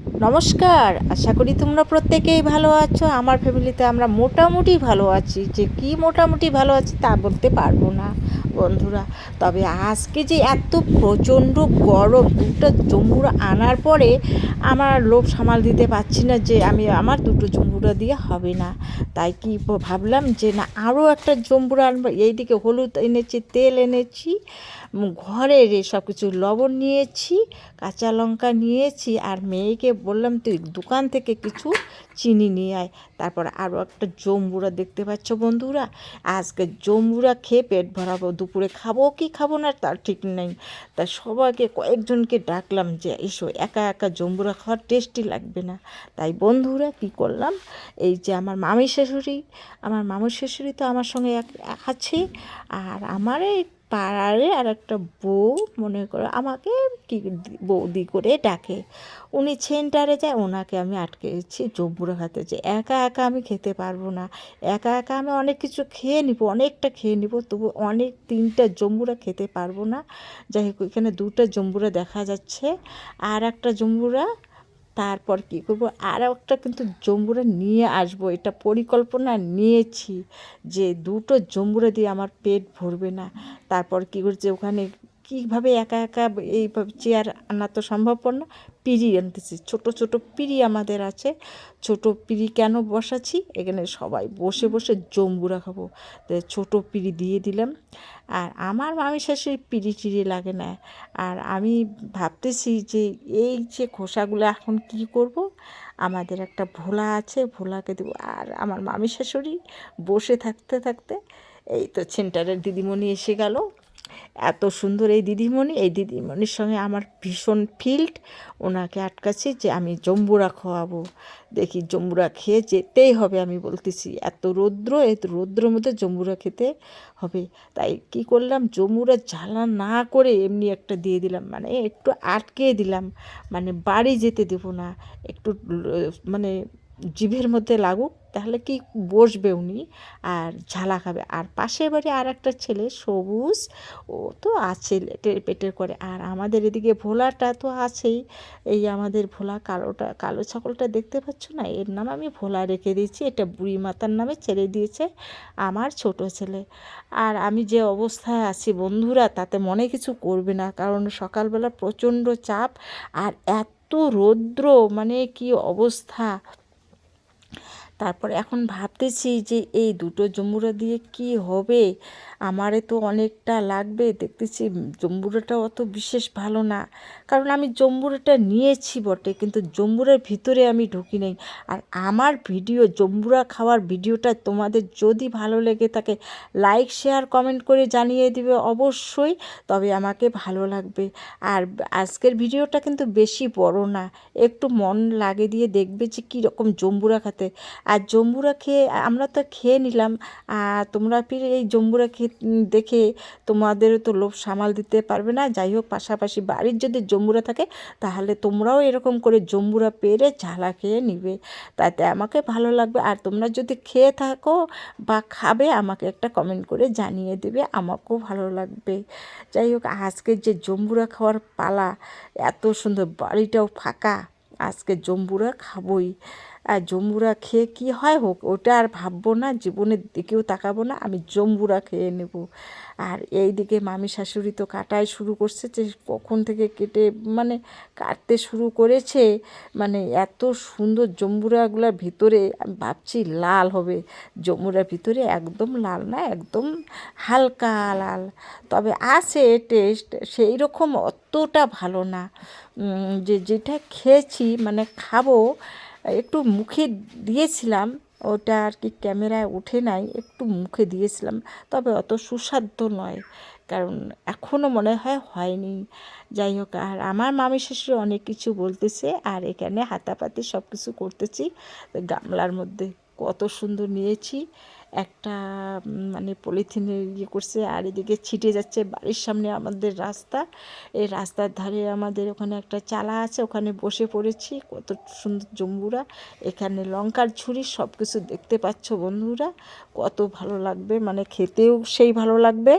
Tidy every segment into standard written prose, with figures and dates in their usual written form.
নমস্কার, আশা করি তোমরা প্রত্যেকেই ভালো আছো। আমার ফ্যামিলিতে আমরা মোটামুটি ভালো আছি। যে কি মোটামুটি ভালো আছি তা বলতে পারবো না বন্ধুরা। তবে আজকে যে এত প্রচণ্ড গরম, দুটো জম্বুরা আনার পরে আমার লোভ সামাল দিতে পারছি না যে আমার দুটো জম্বুরা দিয়ে হবে না। তাই কি ভাবলাম যে না, আরও একটা জম্বুরা আনবো। এইদিকে হলুদ এনেছি, তেল এনেছি, ঘরের সব কিছু, লবণ নিয়েছি, কাঁচা লঙ্কা নিয়েছি, আর মেয়েকে বললাম তুই দোকান থেকে কিছু চিনি নিয়ে আয়। তারপর আরও একটা জম্বুরা দেখতে পাচ্ছ বন্ধুরা। আজকে জম্বুরা খেয়ে পেট ভরাবো। দুপুরে খাবো কি খাবো না তার ঠিক নেই। তা সবাইকে কয়েকজনকে ডাকলাম যে এসো, একা একা জম্বুরা খাওয়ার টেস্টি লাগবে না। তাই বন্ধুরা কি করলাম, এই যে আমার মামুর শাশুড়ি তো আমার সঙ্গে আছে, আর আমার এই পাড়ারে আর একটা বউ, মনে করো আমাকে কি বৌদি করে ডাকে, উনি সেন্টারে যায়, ওনাকে আমি আটকেছি জম্বুরা খেতে। যে একা একা আমি খেতে পারবো না, একা একা আমি অনেক কিছু খেয়ে নিব, অনেকটা খেয়ে নিব, তবু অনেক 3টা জম্বুরা খেতে পারবো না। যাই হোক, এখানে 2টা জম্বুরা দেখা যাচ্ছে, আর একটা জম্বুরা, তারপর কি করব, আরও একটা কিন্তু জম্বুরা নিয়ে আসবো, এটা পরিকল্পনা নিয়েছি যে 2টো জম্বুরা দিয়ে আমার পেট ভরবে না। তারপর কী করছে, ওখানে কীভাবে একা একা এইভাবে চেয়ার আনা তো সম্ভবপর না, পিঁড়ি আনতেছি, ছোট ছোট পিঁড়ি আমাদের আছে। ছোট পিঁড়ি কেন বসাচ্ছি, এখানে সবাই বসে বসে জম্বুরা খাবো, তাই ছোট পিঁড়ি দিয়ে দিলাম। আর আমার মামি শাশুড়ি পিঁড়ি টিড়ি লাগে না। আর আমি ভাবতেছি যে এই যে খোসাগুলো এখন কি করব, আমাদের একটা ভোলা আছে, ভোলাকে দেবো। আর আমার মামি শাশুড়ি বসে থাকতে থাকতে, এই তো সেন্টারের দিদিমণি এসে গেল। এত সুন্দর এই দিদিমণি, এই দিদিমণির সঙ্গে আমার ভীষণ ফিল্ড। ওনাকে আটকাচ্ছি যে আমি জম্বুরা খাওয়াবো। দেখি জম্বুরা খেয়ে যেতেই হবে, আমি বলতেছি এত রৌদ্র, এই রৌদ্রের মধ্যে জম্বুরা খেতে হবে। তাই কি করলাম, জম্বুরা জ্বালা না করে এমনি একটা দিয়ে দিলাম, মানে একটু আটকে দিলাম, মানে বাড়ি যেতে দেবো না, একটু মানে জিভের মধ্যে লাগুক, তাহলে কি বসবে উনি আর ঝালা খাবে। আর পাশের বাড়ি আর একটা ছেলে সবুজ, ও তো আছে লেটের পেটের করে। আর আমাদের এদিকে ভোলাটা তো আছেই, এই আমাদের ভোলা, কালো ছাগলটা দেখতে পাচ্ছ না, এর নাম আমি ভোলা রেখে দিয়েছি। এটা বুড়ি মাতার নামে ছেড়ে দিয়েছে আমার ছোট ছেলে। আর আমি যে অবস্থায় আছি বন্ধুরা, তাতে মনে কিছু করবে না, কারণ সকালবেলা প্রচণ্ড চাপ, আর এত রৌদ্র, মানে কি অবস্থা। তারপর এখন ভাবতেছি যে এই 2টো জম্বুরা দিয়ে কি হবে, আমারে তো অনেকটা লাগবে। দেখতেছি জম্বুরাটা অত বিশেষ ভালো না, কারণ আমি জম্বুরাটা নিয়েছি বটে, কিন্তু জম্বুরার ভিতরে আমি ঢুকি নাই। আর আমার ভিডিও, জম্বুরা খাওয়ার ভিডিওটা তোমাদের যদি ভালো লেগে থাকে, লাইক শেয়ার কমেন্ট করে জানিয়ে দিবে অবশ্যই, তবে আমাকে ভালো লাগবে। আর আজকের ভিডিওটা কিন্তু বেশি বড় না, একটু মন লাগে দিয়ে দেখবে যে কীরকম জম্বুরা খেতে। আর জম্বুরা খেয়ে আমরা তো খেয়ে নিলাম, আর তোমরা ফিরে এই জম্বুরা খেয়ে দেখে তোমাদেরও তো লোভ সামাল দিতে পারবে না। যাই হোক, পাশাপাশি বাড়ির যদি জম্বুরা থাকে, তাহলে তোমরাও এরকম করে জম্বুরা পেরে ঝালা খেয়ে নিবে, তাতে আমাকে ভালো লাগবে। আর তোমরা যদি খেয়ে থাকো বা খাবে, আমাকে একটা কমেন্ট করে জানিয়ে দেবে, আমাকেও ভালো লাগবে। যাই হোক, আজকে যে জম্বুরা খাওয়ার পালা, এত সুন্দর, বাড়িটাও ফাঁকা, আজকে জম্বুরা খাবোই। আর জম্বুরা খেয়ে কী হয় হোক, ওটা আর ভাববো না, জীবনের দিকেও তাকাবো না, আমি জম্বুরা খেয়ে নেব। আর এই দিকে মামি শাশুড়ি তো কাটাই শুরু করছে, যে কখন থেকে কেটে মানে কাটতে শুরু করেছে। মানে এত সুন্দর জম্বুরাগুলোর ভিতরে আমি ভাবছি লাল হবে, জম্বুরার ভিতরে একদম লাল না, একদম হালকা লাল, তবে আছে টেস্ট, সেই রকম অতটা ভালো না। যেটা খেয়েছি, মানে খাবো, একটু মুখে দিয়েছিলাম, ওটা আর কি ক্যামেরায় ওঠে নাই, একটু মুখে দিয়েছিলাম, তবে অত সুস্বাদু নয়, কারণ এখনও মনে হয় হয়নি। যাই হোক, আর আমার মামি শাশুড়ি অনেক কিছু বলতেছে, আর এখানে হাতাপাতি সব কিছু করতেছি গামলার মধ্যে। কত সুন্দর নিয়েছি, একটা মানে পলিথিনের ইয়ে করছে, আর এদিকে ছিটে যাচ্ছে। বাড়ির সামনে আমাদের রাস্তা, এই রাস্তার ধারে আমাদের ওখানে একটা চালা আছে, ওখানে বসে পড়েছি। কত সুন্দর জম্বুরা, এখানে লঙ্কার ঝুড়ি, সব কিছু দেখতে পাচ্ছ বন্ধুরা। কত ভালো লাগবে, মানে খেতেও সেই ভালো লাগবে।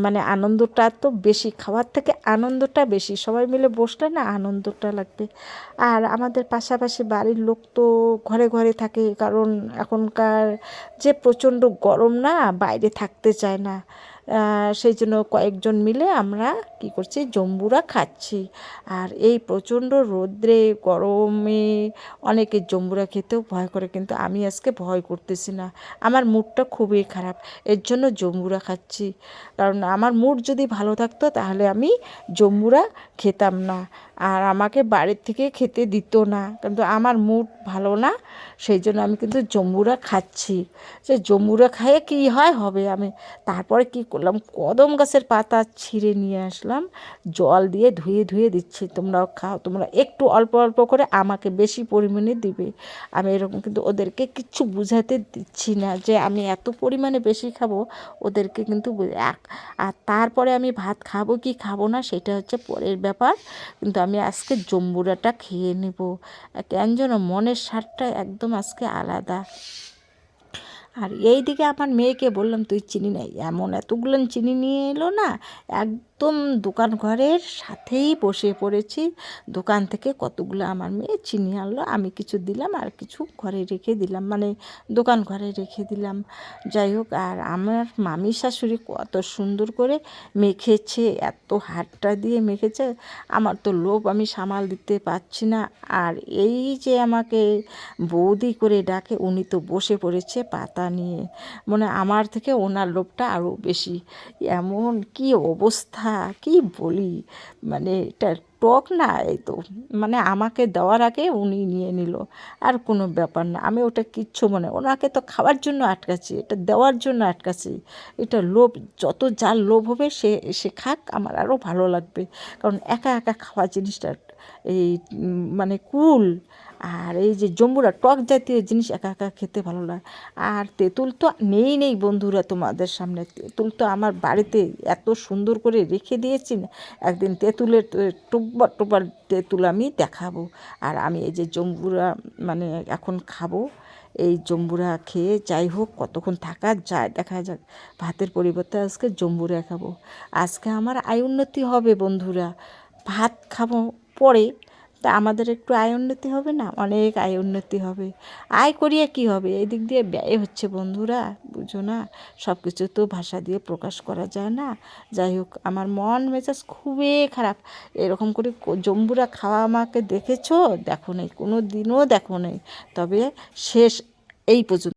মানে আনন্দটা তো বেশি, খাওয়ার থেকে আনন্দটা বেশি, সবাই মিলে বসলে না আনন্দটা লাগবে। আর আমাদের পাশাপাশি বাড়ির লোক তো ঘরে ঘরে থাকে, কারণ এখনকার যে প্রচণ্ড গরম না, বাইরে থাকতে চায় না। সেই জন্য কয়েকজন মিলে আমরা কী করছি, জম্বুরা খাচ্ছি। আর এই প্রচণ্ড রৌদ্রে গরমে অনেকে জম্বুরা খেতেও ভয় করে, কিন্তু আমি আজকে ভয় করতেছি না। আমার মুডটা খুবই খারাপ, এর জন্য জম্বুরা খাচ্ছি। কারণ আমার মুড যদি ভালো থাকতো তাহলে আমি জম্বুরা খেতাম না, আর আমাকে বাড়ির থেকে খেতে দিত না। কিন্তু আমার মুড ভালো না, সেই জন্য আমি কিন্তু জম্বুরা খাচ্ছি। সে জম্বুরা খাইয়ে কী হয় হবে, আমি তারপরে কি করলাম, কদম গাছের পাতা ছিঁড়ে নিয়ে আসলাম, জল দিয়ে ধুয়ে ধুয়ে দিচ্ছি। তোমরাও খাও, তোমরা একটু অল্প অল্প করে, আমাকে বেশি পরিমাণে দিবে। আমি এরকম কিন্তু ওদেরকে কিচ্ছু বুঝাতে দিচ্ছি না যে আমি এত পরিমাণে বেশি খাবো, ওদেরকে কিন্তু আর তারপরে আমি ভাত খাবো কি খাবো না সেটা হচ্ছে পরের ব্যাপার। কিন্তু আমি আজকে জম্বুরাটা খেয়ে নেব, কেন যেন মনের স্বাদটা একদম আজকে আলাদা। আর এই দিকে আমার মেয়েকে বললাম, তুই চিনি নাই, এমন এতগুলো চিনি নিয়ে এলো না, একদম দোকান ঘরের সাথেই বসে পড়েছি। দোকান থেকে কতগুলো আমার মেয়ে চিনি আনলো, আমি কিছু দিলাম আর কিছু ঘরে রেখে দিলাম, মানে দোকান ঘরে রেখে দিলাম। যাই হোক, আর আমার মামি শাশুড়ি কত সুন্দর করে মেখেছে, এত হাতটা দিয়ে মেখেছে, আমার তো লোভ আমি সামাল দিতে পারছি না। আর এই যে আমাকে বৌদি করে ডাকে, উনি তো বসে পড়েছে পাতা নিয়ে, মানে আমার থেকে ওনার লোভটা আরও বেশি। এমন কি অবস্থা, কি বলি, মানে এটা টক না, এই তো মানে আমাকে দেওয়ার আগে উনি নিয়ে নিল। আর কোনো ব্যাপার না, আমি ওটা কিচ্ছু মনে, ওনাকে তো খাওয়ার জন্য আটকাচ্ছি, এটা দেওয়ার জন্য আটকাচ্ছি। এটা লোভ, যত যার লোভ হবে সে সে খাক, আমার আরও ভালো লাগবে। কারণ একা একা খাওয়া জিনিসটা এই মানে কুল। আর এই যে জম্বুরা টক জাতীয় জিনিস একা একা খেতে ভালো লাগে। আর তেঁতুল তো নেই বন্ধুরা, তোমাদের সামনে তেঁতুল তো আমার বাড়িতে এত সুন্দর করে রেখে দিয়েছি না, একদিন তেঁতুলের টোপার টোপার তেঁতুল আমি দেখাবো। আর আমি এই যে জম্বুরা মানে এখন খাবো, এই জম্বুরা খেয়ে যাই হোক কতক্ষণ থাকা যায় দেখা যাক। ভাতের পরিবর্তে আজকে জম্বুরা খাবো, আজকে আমার আয় উন্নতি হবে বন্ধুরা। ভাত খাবো পরে, তা আমাদের একটু আয় উন্নতি হবে না, অনেক আয় উন্নতি হবে। আয় করিয়ে কি হবে, এই দিক দিয়ে ব্যয় হচ্ছে বন্ধুরা, বুঝো না, সব কিছু তো ভাষা দিয়ে প্রকাশ করা যায় না। যাই হোক, আমার মন মেজাজ খুবই খারাপ। এরকম করে জম্বুরা খাওয়া আমাকে দেখেছো? দেখো নেই, কোনো দিনও দেখো নেই। তবে শেষ এই পর্যন্ত।